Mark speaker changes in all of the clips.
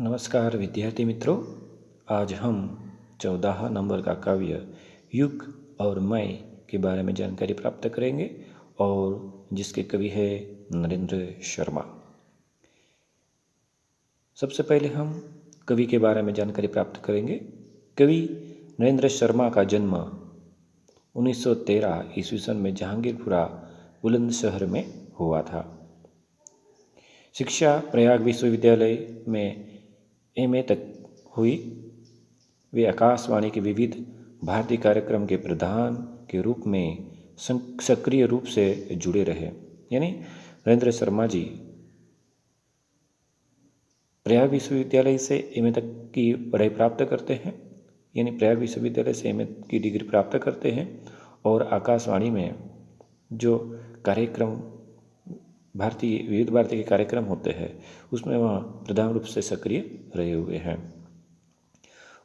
Speaker 1: नमस्कार विद्यार्थी मित्रों, आज हम 14 नंबर का काव्य युग और मैं के बारे में जानकारी प्राप्त करेंगे और जिसके कवि है नरेंद्र शर्मा। सबसे पहले हम कवि के बारे में जानकारी प्राप्त करेंगे। कवि नरेंद्र शर्मा का जन्म 1913 ईस्वी सन में जहांगीरपुरा बुलंदशहर में हुआ था। शिक्षा प्रयाग विश्वविद्यालय में एमए तक हुई। वे आकाशवाणी के विविध भारतीय कार्यक्रम के प्रधान के रूप में सक्रिय रूप से जुड़े रहे। यानी नरेंद्र शर्मा जी प्रयाग विश्वविद्यालय से एमए तक की पढ़ाई प्राप्त करते हैं, यानी प्रयाग विश्वविद्यालय से एमए की डिग्री प्राप्त करते हैं और आकाशवाणी में जो कार्यक्रम विविध भारतीय के कार्यक्रम होते हैं उसमें वह प्रधान रूप से सक्रिय रहे हुए हैं।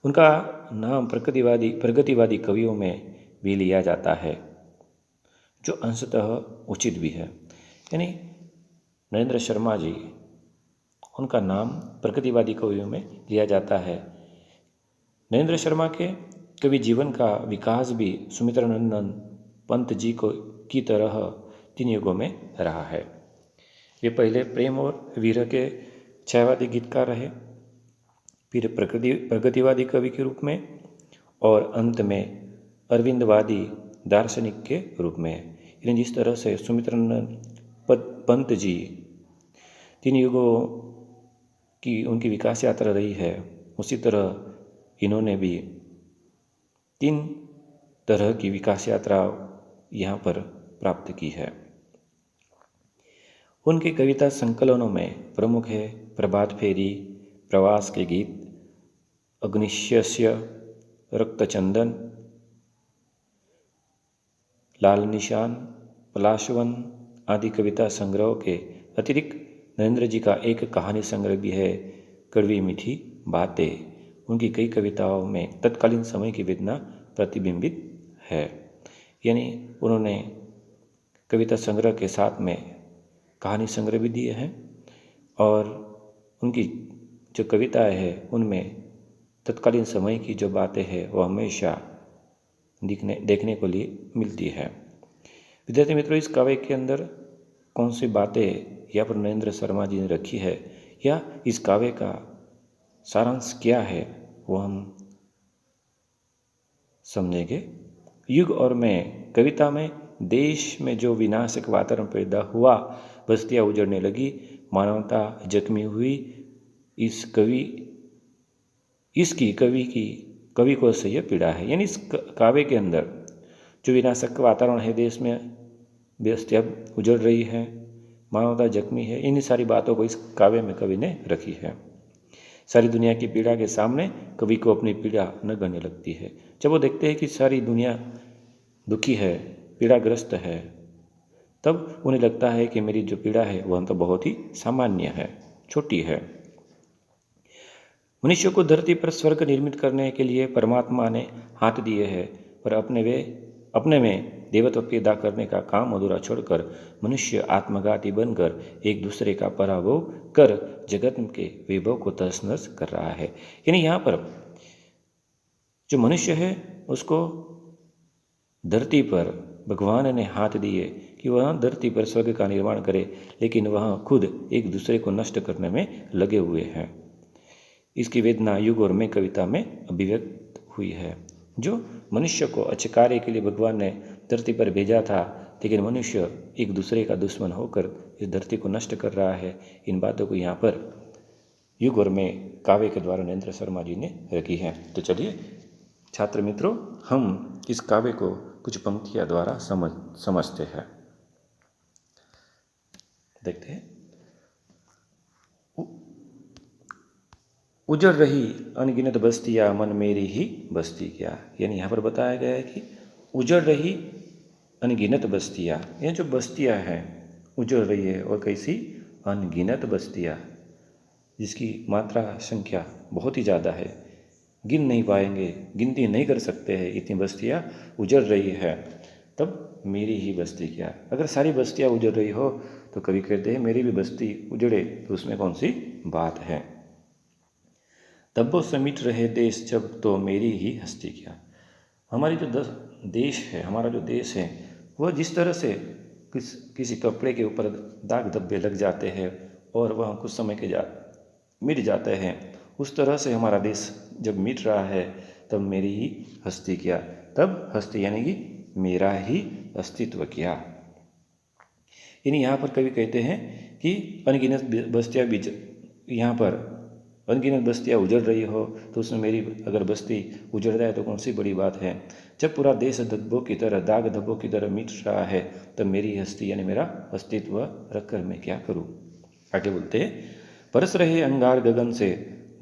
Speaker 1: उनका नाम प्रगतिवादी कवियों में भी लिया जाता है, जो अंशतः उचित भी है। यानी नरेंद्र शर्मा जी, उनका नाम प्रगतिवादी कवियों में लिया जाता है। नरेंद्र शर्मा के कवि जीवन का विकास भी सुमित्रानंदन पंत जी की तरह 3 युगों में रहा है। वे पहले प्रेम और वीर के छायावादी गीतकार रहे, फिर प्रगतिवादी कवि के रूप में और अंत में अरविंदवादी दार्शनिक के रूप में। यानी जिस तरह से सुमित्रानंद पंत जी 3 युगों की उनकी विकास यात्रा रही है, उसी तरह इन्होंने भी 3 तरह की विकास यात्रा यहाँ पर प्राप्त की है। उनके कविता संकलनों में प्रमुख है प्रभात फेरी, प्रवास के गीत, अग्निशस्य, रक्तचंदन, लाल निशान, पलाशवन आदि कविता संग्रह के अतिरिक्त नरेंद्र जी का एक कहानी संग्रह भी है, कड़वी मीठी बातें। उनकी कई कविताओं में तत्कालीन समय की वेदना प्रतिबिंबित है। यानी उन्होंने कविता संग्रह के साथ में कहानी संग्रह भी दिए हैं और उनकी जो कविताएं हैं उनमें तत्कालीन समय की जो बातें हैं वो हमेशा देखने को लिए मिलती है। विद्यार्थी मित्रों, इस काव्य के अंदर कौन सी बातें यहाँ पर नरेंद्र शर्मा जी ने रखी है या इस काव्य का सारांश क्या है वो हम समझेंगे। युग और मैं कविता में देश में जो विनाशक वातावरण पैदा हुआ, बस्तियां उजड़ने लगी, मानवता जख्मी हुई, कवि को सही पीड़ा है। यानी इस काव्य के अंदर जो विनाशक वातावरण है, देश में बस्तियां उजड़ रही है, मानवता जख्मी है, इन सारी बातों को इस काव्य में कवि ने रखी है। सारी दुनिया की पीड़ा के सामने कवि को अपनी पीड़ा न गणने लगती है। जब वो देखते हैं कि सारी दुनिया दुखी है, पीड़ाग्रस्त है, तब उन्हें लगता है कि मेरी जो पीड़ा है वह तो बहुत ही सामान्य है, छोटी है। मनुष्य को धरती पर स्वर्ग निर्मित करने के लिए परमात्मा ने हाथ दिए हैं, पर अपने में देवत्व पैदा करने का काम अधूरा छोड़कर मनुष्य आत्मघाती बनकर एक दूसरे का पराभव कर जगत के वैभव को तहस नहस कर रहा है। यानी यहाँ पर जो मनुष्य है उसको धरती पर भगवान ने हाथ दिए कि वह धरती पर स्वर्ग का निर्माण करे, लेकिन वह खुद एक दूसरे को नष्ट करने में लगे हुए हैं। इसकी वेदना युग और मैं कविता में अभिव्यक्त हुई है। जो मनुष्य को अच्छे कार्य के लिए भगवान ने धरती पर भेजा था, लेकिन मनुष्य एक दूसरे का दुश्मन होकर इस धरती को नष्ट कर रहा है। इन बातों को यहाँ पर युग और मैं काव्य के द्वारा नरेंद्र शर्मा जी ने रखी है। तो चलिए छात्र मित्रों, हम इस काव्य को कुछ पंक्तियां द्वारा समझते हैं। देखते हैं। उजड़ रही अनगिनत बस्तियां, मन मेरी ही बस्ती क्या। यानी यहाँ पर बताया गया है कि उजड़ रही अनगिनत बस्तियां, ये जो बस्तियां हैं उजड़ रही है, और कैसी अनगिनत बस्तियां जिसकी मात्रा संख्या बहुत ही ज़्यादा है, गिन नहीं पाएंगे, गिनती नहीं कर सकते हैं, इतनी बस्तियां उजड़ रही है, तब मेरी ही बस्ती क्या। अगर सारी बस्तियां उजड़ रही हो तो कभी कहते हैं मेरी भी बस्ती उजड़े, तो उसमें कौन सी बात है। दब्बों से मिट रहे देश जब, तो मेरी ही हस्ती क्या। हमारी जो देश है, हमारा जो देश है, वह जिस तरह से किसी कपड़े के ऊपर दाग धब्बे लग जाते हैं और वह कुछ समय के मिट जाते हैं, उस तरह से हमारा देश जब मिट रहा है तब मेरी ही हस्ती क्या। तब हस्ती यानी कि मेरा ही अस्तित्व क्या। यानी यहाँ पर कवि कहते हैं कि अनगिनत बस्तियाँ यहाँ पर अनगिनत बस्तियाँ उजड़ रही हो तो उसमें मेरी अगर बस्ती उजड़ जाए तो कौन सी बड़ी बात है। जब पूरा देश धब्बों की तरह, दाग धब्बों की तरह मिट रहा है तब मेरी हस्ती यानी मेरा अस्तित्व रखकर मैं क्या करूँ। आगे बोलते हैं, बरस रहे अंगार गगन से,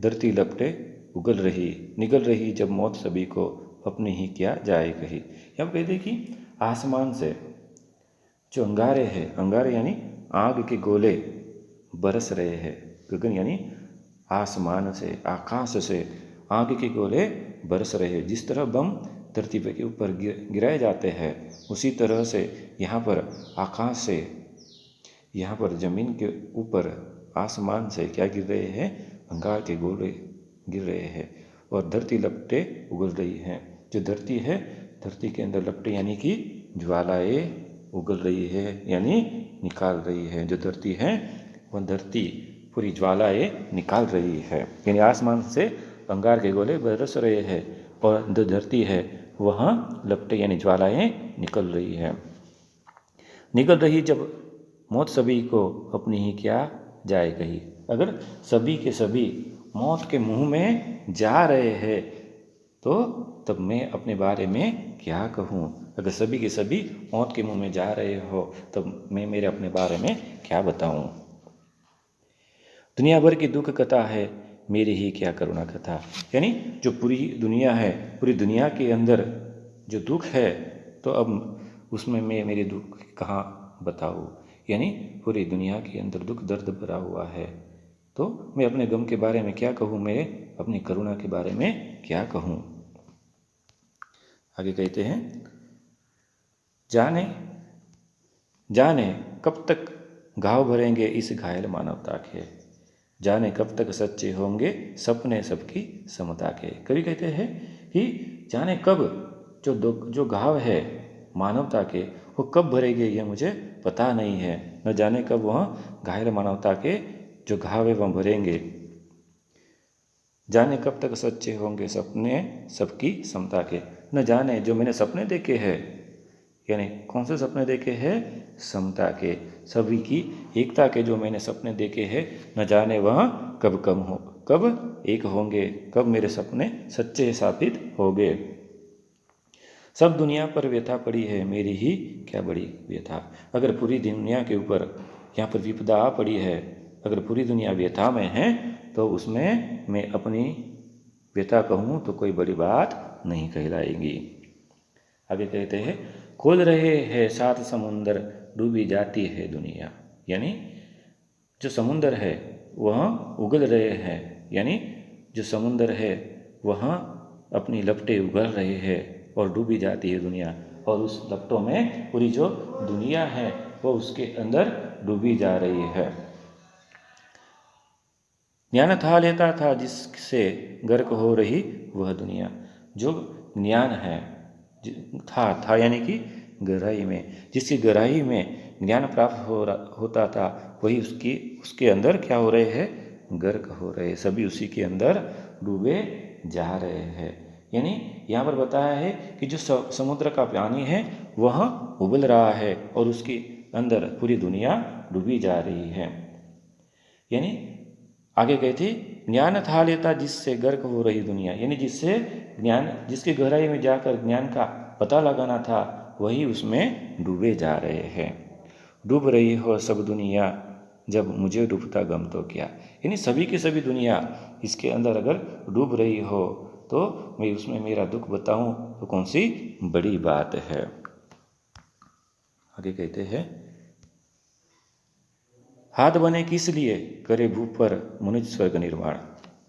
Speaker 1: धरती लपटे उगल रही, निगल रही जब मौत सभी को, अपनी ही क्या जाए कही। यहाँ कहते हैं कि आसमान से जो अंगारे हैं, अंगारे यानी आग के गोले बरस रहे हैं। गगन यानी आसमान से, आकाश से आग के गोले बरस रहे हैं। जिस तरह बम धरती के ऊपर गिराए जाते हैं, उसी तरह से यहाँ पर आकाश से, यहाँ पर ज़मीन के ऊपर आसमान से क्या गिर रहे हैं, अंगार के गोले गिर रहे हैं और धरती लपटे उगल रही हैं। जो धरती है, धरती के अंदर लपटे यानी कि ज्वालाएँ उगल रही है यानी निकाल रही है। जो धरती है वह धरती पूरी ज्वालाएँ निकाल रही है, यानी आसमान से अंगार के गोले बरस रहे हैं और जो धरती है वहाँ लपटे यानी ज्वालाएँ निकल रही है। निकल रही जब मौत सभी को, अपनी ही क्या जाए कही। अगर सभी के सभी मौत के मुंह में जा रहे हैं तो तब मैं अपने बारे में क्या कहूँ। अगर सभी के सभी मौत के मुंह में जा रहे हो तब मैं मेरे अपने बारे में क्या बताऊँ। दुनिया भर की दुख कथा है, मेरी ही क्या करुणा कथा। यानी जो पूरी दुनिया है, पूरी दुनिया के अंदर जो दुख है तो अब उसमें मैं मेरे दुख कहाँ बताऊँ। यानी पूरी दुनिया के अंदर दुख दर्द भरा हुआ है तो मैं अपने गम के बारे में क्या कहूँ, मेरे अपनी करुणा के बारे में क्या कहूँ। आगे कहते हैं, जाने जाने कब तक घाव भरेंगे इस घायल मानवता के, जाने कब तक सच्चे होंगे सपने सबकी समता के। कवि कहते हैं कि जाने कब जो घाव है मानवता के वो कब भरेंगे, ये मुझे पता नहीं है। न जाने कब वह घायल मानवता के जो घाव है वह भरेंगे। जाने कब तक सच्चे होंगे सपने सबकी समता के। न जाने जो मैंने सपने देखे हैं, यानी कौन से सपने देखे हैं, समता के, सभी की एकता के जो मैंने सपने देखे हैं, न जाने वह कब एक होंगे, कब मेरे सपने सच्चे साबित होंगे। सब दुनिया पर व्यथा पड़ी है, मेरी ही क्या बड़ी व्यथा। अगर पूरी दुनिया के ऊपर यहाँ पर विपदा आ पड़ी है, अगर पूरी दुनिया व्यथा में है तो उसमें मैं अपनी व्यथा कहूँ तो कोई बड़ी बात नहीं कहलाएगी। आगे कहते हैं, खोल रहे हैं सात समुंदर, डूबी जाती है दुनिया। यानी जो समुंदर है वह उगल रहे हैं, यानी जो समुंदर है वह अपनी लपटें उगल रहे हैं और डूबी जाती है दुनिया, और उस लपटों में पूरी जो दुनिया है वो उसके अंदर डूबी जा रही है। ज्ञान था लेता था जिससे गर्क हो रही वह दुनिया। जो ज्ञान है था यानी कि गहराई में, जिसकी गहराई में ज्ञान प्राप्त होता था वही उसके अंदर क्या हो रहे हैं, गर्क हो रहे, सभी उसी के अंदर डूबे जा रहे हैं। यानी यहाँ पर बताया है कि जो समुद्र का पानी है वह उबल रहा है और उसके अंदर पूरी दुनिया डूबी जा रही है। यानी आगे कहती, ज्ञान था लेता जिससे गर्क हो रही दुनिया, यानी जिसके गहराई में जाकर ज्ञान का पता लगाना था वही उसमें डूबे जा रहे हैं। डूब रही हो सब दुनिया, जब मुझे डूबता गम तो क्या। यानी सभी की सभी दुनिया इसके अंदर अगर डूब रही हो तो मैं उसमें मेरा दुख बताऊं तो कौन सी बड़ी बात है। आगे कहते हैं, हाथ बने किस लिए करे भू पर मनुष्य स्वर्ग निर्माण।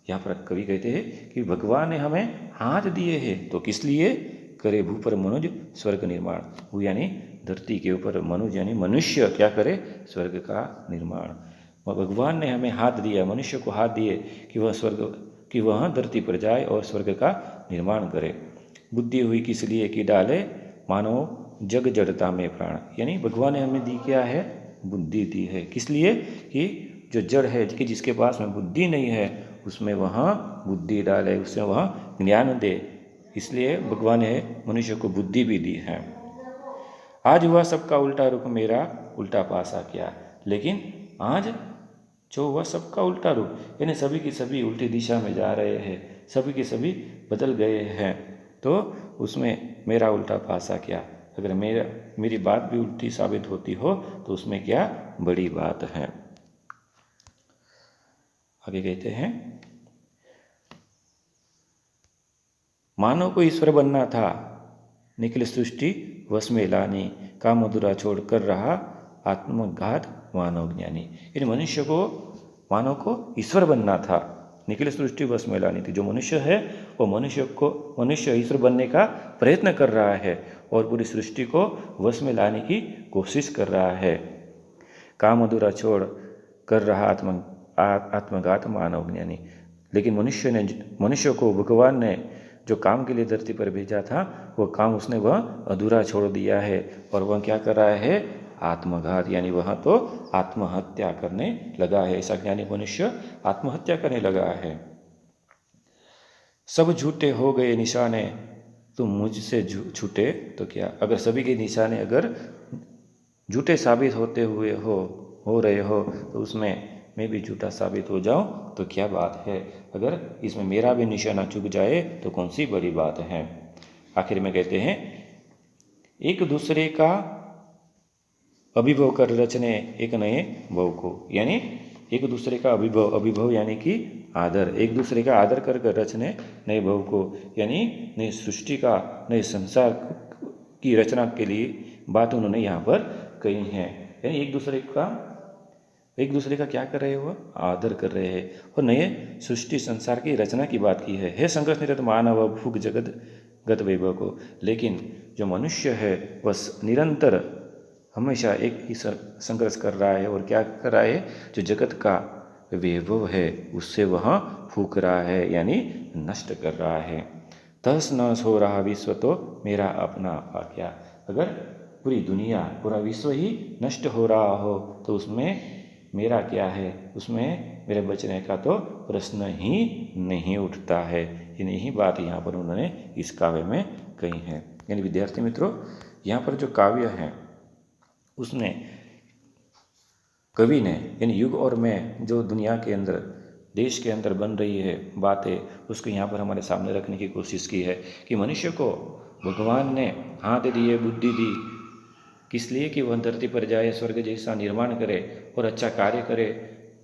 Speaker 1: यहाँ पर कवि कहते हैं कि भगवान ने हमें हाथ दिए हैं तो किस लिए करे भू पर मनुज स्वर्ग निर्माण। वो यानी धरती के ऊपर मनुज यानी मनुष्य क्या करे, स्वर्ग का निर्माण। भगवान ने हमें हाथ दिया, मनुष्य को हाथ दिए कि वह स्वर्ग कि वह धरती पर जाए और स्वर्ग का निर्माण करे। बुद्धि हुई किस लिए कि डाले मानव जग जड़ता में प्राण, यानी भगवान ने हमें दी क्या है, बुद्धि दी है। किस लिए कि जो जड़ है कि जिसके पास में बुद्धि नहीं है उसमें वहाँ बुद्धि डाले, उससे वहाँ ज्ञान दे, इसलिए भगवान ने मनुष्य को बुद्धि भी दी है। आज हुआ सबका उल्टा रुख मेरा उल्टा पासा क्या, लेकिन आज जो हुआ सबका उल्टा रुख, यानी सभी की सभी उल्टी दिशा में जा रहे हैं, सभी के सभी बदल गए हैं, तो उसमें मेरा उल्टा पासा क्या। अगर मेरी बात भी उल्टी साबित होती हो तो उसमें क्या बड़ी बात है। आगे कहते हैं, मानव को ईश्वर बनना था, निखिल सृष्टि वश में लानी, काम अधूरा छोड़ कर रहा आत्मघात मानव ज्ञानी। यानी मानव को ईश्वर बनना था, निखिल सृष्टि वश में लानी थी। जो मनुष्य है वो मनुष्य ईश्वर बनने का प्रयत्न कर रहा है और पूरी सृष्टि को वश में लाने की कोशिश कर रहा है। काम अधूरा छोड़ कर रहा आत्मघात मानव ज्ञानी। लेकिन मनुष्य को भगवान ने जो काम के लिए धरती पर भेजा था वो काम उसने वह अधूरा छोड़ दिया है और वह क्या कर रहा है, आत्मघात, यानी वह तो आत्महत्या करने लगा है। ऐसा ज्ञानी मनुष्य आत्महत्या करने लगा है। सब झूठे हो गए निशाने, तुम मुझसे छूटे तो क्या। अगर सभी के निशाने अगर झूठे साबित होते हुए हो रहे हो तो उसमें मैं भी झूठा साबित हो जाऊं तो क्या बात है। अगर इसमें मेरा भी निशाना चुक जाए तो कौन सी बड़ी बात है। आखिर में कहते हैं, एक दूसरे का अभिभव कर रचने एक नए भव को, यानी एक दूसरे का अभिभव यानी कि आदर, एक दूसरे का आदर कर रचने नए भव को, यानी नई सृष्टि का, नए संसार की रचना के लिए बात उन्होंने यहाँ पर कही है। यानी एक दूसरे का क्या कर रहे हो, आदर कर रहे हैं और नए सृष्टि संसार की रचना की बात की है। हे संघर्ष निरत मानव भूख जगत गत वैभव को। लेकिन जो मनुष्य है वह निरंतर हमेशा एक ही संघर्ष कर रहा है और क्या कर रहा है, जो जगत का वैभव है उससे वह फूक रहा है, यानी नष्ट कर रहा है। तहस नहस हो रहा विश्व तो मेरा अपना आपा क्या। अगर पूरी दुनिया, पूरा विश्व ही नष्ट हो रहा हो तो उसमें मेरा क्या है, उसमें मेरे बचने का तो प्रश्न ही नहीं उठता है। यही बात यहाँ पर उन्होंने इस काव्य में कही है। यानी विद्यार्थी मित्रों, यहाँ पर जो काव्य है उसने कवि ने यानी युग और मैं जो दुनिया के अंदर, देश के अंदर बन रही है बातें, उसको यहाँ पर हमारे सामने रखने की कोशिश की है कि मनुष्य को भगवान ने हाथ दिए, बुद्धि दी, किस लिए कि वह धरती पर जाए, स्वर्ग जैसा निर्माण करे और अच्छा कार्य करे।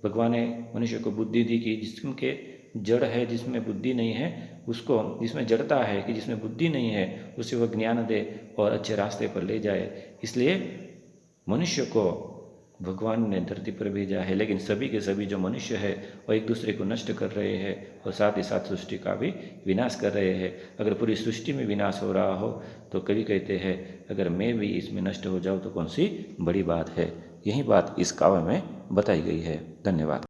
Speaker 1: भगवान ने मनुष्य को बुद्धि दी कि जिसके जड़ है, जिसमें बुद्धि नहीं है उसको, जिसमें जड़ता है कि जिसमें बुद्धि नहीं है उसे वह ज्ञान दे और अच्छे रास्ते पर ले जाए। इसलिए मनुष्य को भगवान ने धरती पर भेजा है। लेकिन सभी के सभी जो मनुष्य है वो एक दूसरे को नष्ट कर रहे हैं और साथ ही साथ सृष्टि का भी विनाश कर रहे हैं। अगर पूरी सृष्टि में विनाश हो रहा हो तो कवि कहते हैं, अगर मैं भी इसमें नष्ट हो जाऊं तो कौन सी बड़ी बात है। यही बात इस काव्य में बताई गई है। धन्यवाद।